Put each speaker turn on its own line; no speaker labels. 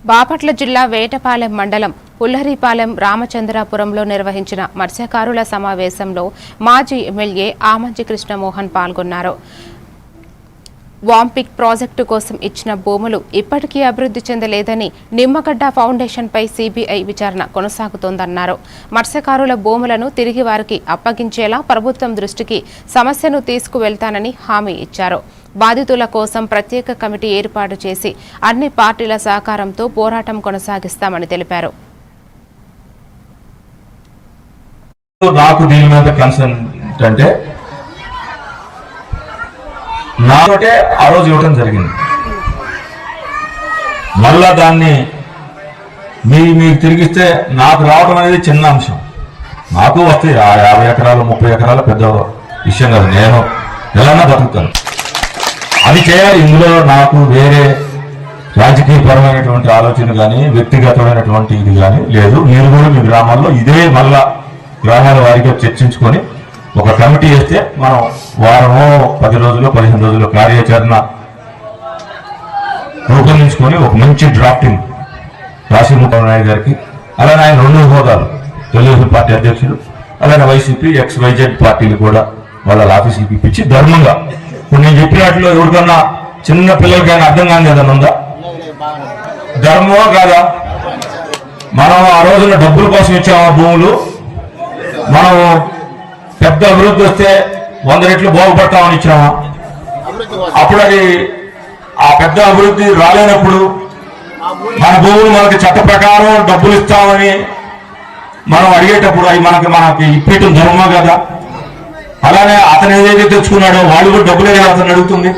బాపట్ల జిల్లా వేటపాలెం మండలం పుల్లరిపాలెం రామచంద్రాపురంలో నిర్వహించిన మత్స్యకారుల సమావేశంలో మాజీ ఎమ్మెల్యే ఆమంచి కృష్ణమోహన్ పాల్గొన్నారు. వాంపిక్ ప్రాజెక్టు కోసం ఇచ్చిన భూములు ఇప్పటికీ అభివృద్ధి చెందలేదని, నిమ్మగడ్డ ఫౌండేషన్పై సిబిఐ విచారణ కొనసాగుతోందన్నారు. మత్స్యకారుల భూములను తిరిగి వారికి అప్పగించేలా ప్రభుత్వం దృష్టికి సమస్యను తీసుకువెళ్తానని హామీ ఇచ్చారు. బాధితుల కోసం ప్రత్యేక కమిటీ ఏర్పాటు చేసి అన్ని పార్టీల సహకారంతో పోరాటం కొనసాగిస్తామని తెలిపారు.
నాకు దీని మీద కన్సర్న్ అంటే నాతోటే ఆ రోజు ఇవ్వటం జరిగింది. మళ్ళా దాన్ని మీకు తిరిగిస్తే నాకు రావడం అనేది చిన్న అంశం. నాకు వస్తాయి 50 ఎకరాలు 30 ఎకరాలు పెద్ద విషయం కాదు. నేను ఎలా బతుకుతాను అది చేయాలి. ఇందులో నాకు వేరే రాజకీయపరమైనటువంటి ఆలోచన కానీ వ్యక్తిగతమైనటువంటి ఇది కానీ లేదు. మీరు కూడా మీ గ్రామాల్లో ఇదే మళ్ళా గ్రామాల వారిగా చర్చించుకొని ఒక కమిటీ వేస్తే మనం వారమో 10 రోజులు 15 రోజులు కార్యాచరణ రూపొందించుకొని ఒక మంచి డ్రాఫ్టింగ్ రాజశేఖర నాయుడు గారికి, అలానే ఆయన 2 హోదాలు తెలుగుదేశం పార్టీ అధ్యక్షులు, అలానే వైసీపీ XYZ పార్టీలు కూడా వాళ్ళ ఆఫీసుకి ఇప్పించి ధర్మంగా నేను చెప్పినట్లు ఎవరికన్నా చిన్న పిల్లలకైనా అర్థం కాని ఏదన్నా ఉందా? ధర్మమో కాదా? మనం ఆ రోజున డబ్బుల కోసం ఇచ్చాము భూములు. మనం పెద్ద అభివృద్ధి వస్తే 100 రెట్లు బాగుపడతామని ఇచ్చామా? అప్పుడు అది ఆ పెద్ద అభివృద్ధి రాలేనప్పుడు మన భూములు మనకి చట్ట ప్రకారం డబ్బులు ఇస్తామని మనం అడిగేటప్పుడు అవి మనకి ఇప్పేయటం ధర్మమా కదా? అలానే అతను ఏదైతే తెచ్చుకున్నాడో వాళ్ళు కూడా డబ్బులే కదా అతను అడుగుతుంది.